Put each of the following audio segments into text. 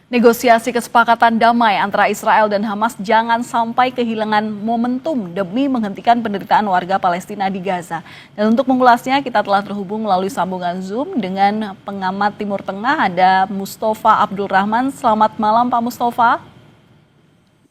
Negosiasi kesepakatan damai antara Israel dan Hamas jangan sampai kehilangan momentum demi menghentikan penderitaan warga Palestina di Gaza. Dan untuk mengulasnya kita telah terhubung melalui sambungan Zoom dengan pengamat Timur Tengah ada Mustafa Abdul Rahman. Selamat malam Pak Mustafa.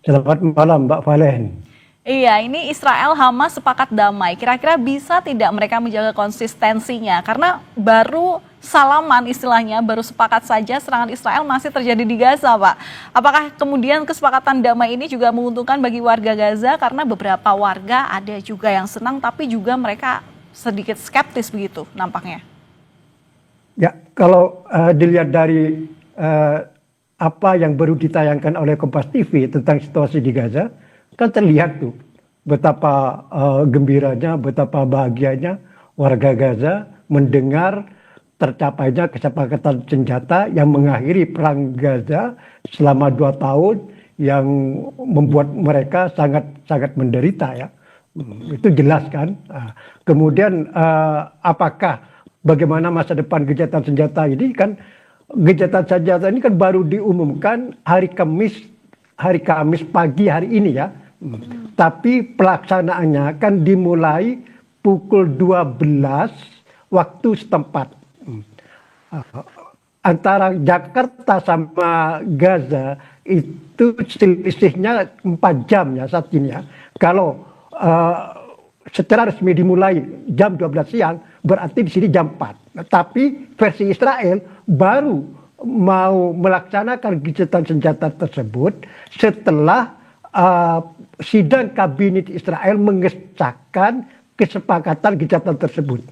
Selamat malam Mbak Valen. Iya, ini Israel Hamas sepakat damai. Kira-kira bisa tidak mereka menjaga konsistensinya? Karena baru salaman istilahnya, baru sepakat saja serangan Israel masih terjadi di Gaza, Pak. Apakah kemudian kesepakatan damai ini juga menguntungkan bagi warga Gaza? Karena beberapa warga ada juga yang senang, tapi juga mereka sedikit skeptis begitu nampaknya. Ya, kalau dilihat dari apa yang baru ditayangkan oleh Kompas TV tentang situasi di Gaza, kan terlihat tuh betapa gembiranya, betapa bahagianya warga Gaza mendengar tercapainya kesepakatan senjata yang mengakhiri perang Gaza selama 2 tahun yang membuat mereka sangat menderita ya. Itu jelas kan. Kemudian apakah bagaimana masa depan gencatan senjata ini kan, gencatan senjata ini kan baru diumumkan hari Kamis pagi hari ini ya. Tapi pelaksanaannya kan dimulai pukul 12 waktu setempat. Antara Jakarta sama Gaza itu selisihnya 4 jam ya saat ini ya. Kalau secara resmi dimulai jam 12 siang, berarti di sini jam 4. Tapi versi Israel baru mau melaksanakan gencatan senjata tersebut setelah sidang kabinet Israel mengesahkan kesepakatan gencatan tersebut.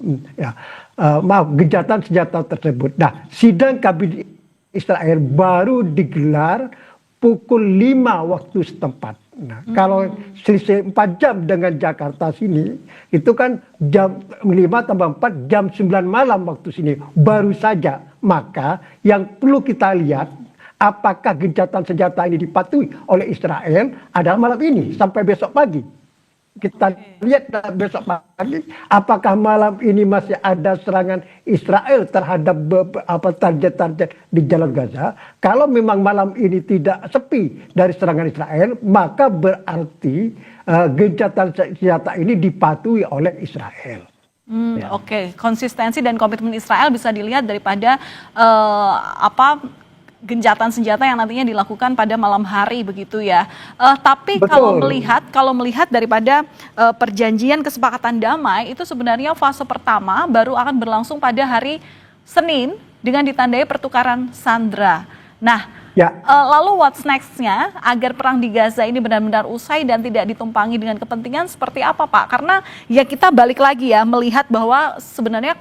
Gencatan senjata tersebut. Nah, sidang kabinet Israel baru digelar pukul 5 waktu setempat. Nah, kalau selisih 4 jam dengan Jakarta sini, itu kan jam 5 tambah 4, jam 9 malam waktu sini. Baru saja. Maka yang perlu kita lihat, apakah gencatan senjata ini dipatuhi oleh Israel adalah malam ini sampai besok pagi. Kita lihat besok pagi, apakah malam ini masih ada serangan Israel terhadap target-target di Jalur Gaza. Kalau memang malam ini tidak sepi dari serangan Israel, maka berarti gencatan senjata ini dipatuhi oleh Israel. Oke, konsistensi dan komitmen Israel bisa dilihat daripada gencatan senjata yang nantinya dilakukan pada malam hari begitu ya. Tapi Betul. kalau melihat daripada perjanjian kesepakatan damai itu sebenarnya fase pertama baru akan berlangsung pada hari Senin dengan ditandai pertukaran sandera. Nah, lalu what's next-nya agar perang di Gaza ini benar-benar usai dan tidak ditumpangi dengan kepentingan seperti apa Pak? Karena ya kita balik lagi ya melihat bahwa sebenarnya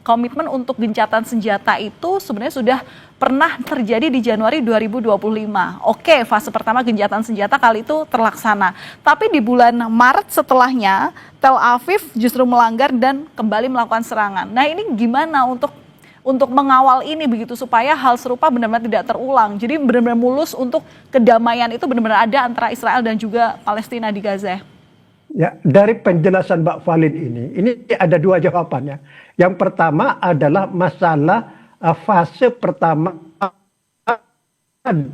komitmen untuk gencatan senjata itu sebenarnya sudah pernah terjadi di Januari 2025. Oke, fase pertama gencatan senjata kali itu terlaksana. Tapi di bulan Maret setelahnya, Tel Aviv justru melanggar dan kembali melakukan serangan. Nah ini gimana untuk mengawal ini begitu supaya hal serupa benar-benar tidak terulang. Jadi benar-benar mulus untuk kedamaian itu benar-benar ada antara Israel dan juga Palestina di Gaza. Ya, dari penjelasan Mbak Valin ini ada 2 jawabannya. Yang pertama adalah masalah fase pertama dari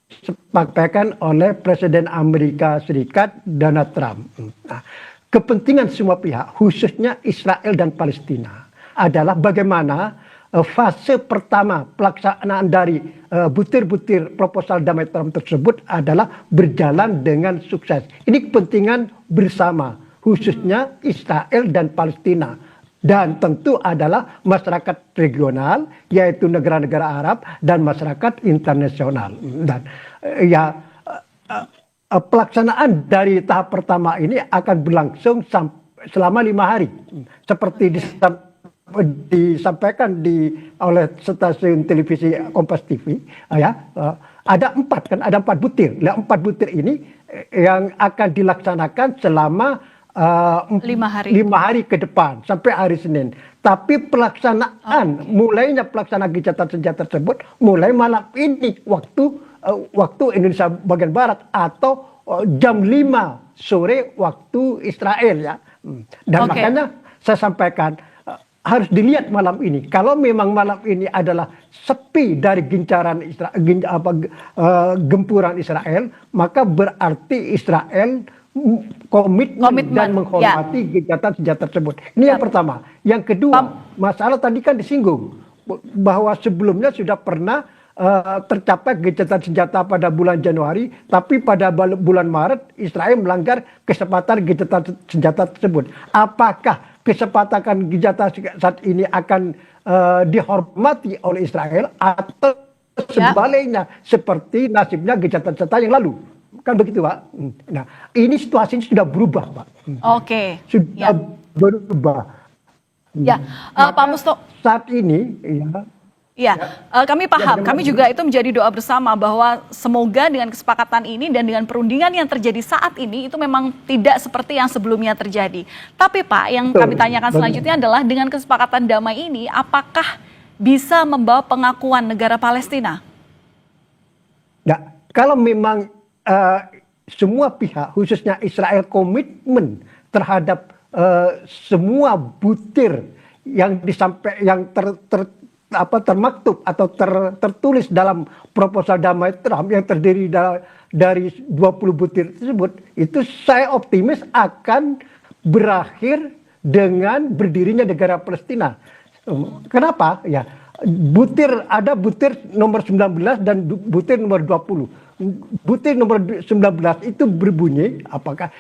disampaikan oleh Presiden Amerika Serikat Donald Trump. Nah, kepentingan semua pihak, khususnya Israel dan Palestina, adalah bagaimana fase pertama pelaksanaan dari butir-butir proposal damai Trump tersebut adalah berjalan dengan sukses. Ini kepentingan bersama, khususnya Israel dan Palestina. Dan tentu adalah masyarakat regional, yaitu negara-negara Arab dan masyarakat internasional. Dan pelaksanaan dari tahap pertama ini akan berlangsung selama 5 hari. Seperti disampaikan oleh stasiun televisi Kompas TV, ada 4 butir. 4 butir ini yang akan dilaksanakan selama 5 hari ke depan sampai hari Senin. Tapi mulainya pelaksanaan gencatan senjata tersebut mulai malam ini waktu Indonesia bagian barat atau jam 5 sore waktu Israel ya. Dan makanya saya sampaikan harus dilihat malam ini. Kalau memang malam ini adalah sepi dari gencaran gempuran Israel, maka berarti Israel komitmen dan menghormati gencatan senjata tersebut. Ini yang pertama. Yang kedua, masalah tadi kan disinggung bahwa sebelumnya sudah pernah tercapai gencatan senjata pada bulan Januari, tapi pada bulan Maret Israel melanggar kesepakatan gencatan senjata tersebut. Apakah kesepakatan gencatan saat ini akan dihormati oleh Israel atau sebaliknya seperti nasibnya gencatan senjata yang lalu? Kan begitu, Pak. Nah, ini situasinya sudah berubah, Pak. Oke. Sudah berubah. Ya, Pak Musto. Saat ini, kami paham. Kami juga itu menjadi doa bersama bahwa semoga dengan kesepakatan ini dan dengan perundingan yang terjadi saat ini itu memang tidak seperti yang sebelumnya terjadi. Tapi Pak, yang kami tanyakan selanjutnya adalah dengan kesepakatan damai ini, apakah bisa membawa pengakuan negara Palestina? Nah, kalau memang semua pihak, khususnya Israel, komitmen terhadap semua butir yang termaktub atau tertulis dalam proposal damai Trump yang terdiri dari 20 butir tersebut, itu saya optimis akan berakhir dengan berdirinya negara Palestina. Kenapa? Ya, ada butir nomor 19 dan butir nomor 20. Butir nomor 19 itu berbunyi, apakah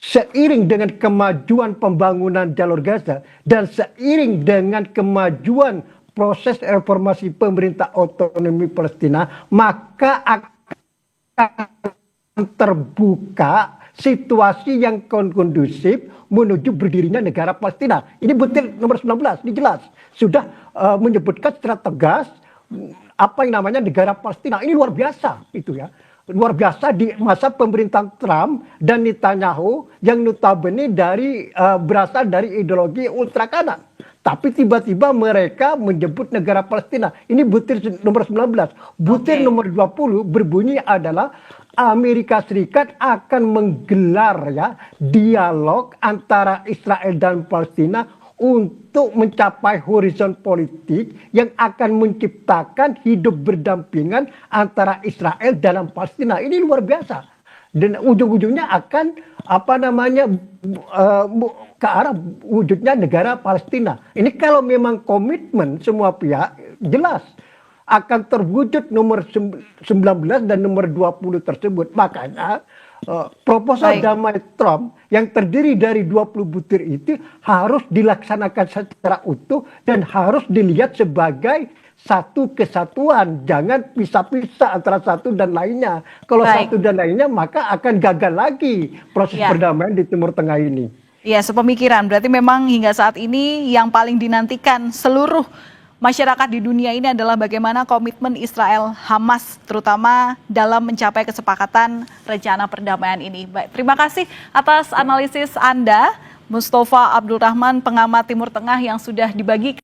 seiring dengan kemajuan pembangunan jalur Gaza dan seiring dengan kemajuan proses reformasi pemerintah otonomi Palestina, maka akan terbuka situasi yang kondusif menuju berdirinya negara Palestina. Ini butir nomor 19, ini jelas. Sudah menyebutkan secara tegas apa yang namanya negara Palestina. Ini luar biasa itu ya. Luar biasa di masa pemerintahan Trump dan Netanyahu yang notabene berasal dari ideologi ultra kanan. Tapi tiba-tiba mereka menyebut negara Palestina. Ini butir nomor 19. Butir nomor 20 berbunyi adalah Amerika Serikat akan menggelar dialog antara Israel dan Palestina untuk mencapai horizon politik yang akan menciptakan hidup berdampingan antara Israel dan Palestina. Ini luar biasa. Dan ujung-ujungnya akan ke arah wujudnya negara Palestina. Ini kalau memang komitmen semua pihak jelas akan terwujud nomor 19 dan nomor 20 tersebut. Makanya proposal damai Trump yang terdiri dari 20 butir itu harus dilaksanakan secara utuh dan harus dilihat sebagai satu kesatuan. Jangan pisah-pisah antara satu dan lainnya. Kalau satu dan lainnya maka akan gagal lagi proses perdamaian di Timur Tengah ini. Ya, sepemikiran. Berarti memang hingga saat ini yang paling dinantikan seluruh masyarakat di dunia ini adalah bagaimana komitmen Israel Hamas terutama dalam mencapai kesepakatan rencana perdamaian ini. Baik, terima kasih atas analisis Anda, Mustafa Abdul Rahman, pengamat Timur Tengah yang sudah dibagikan.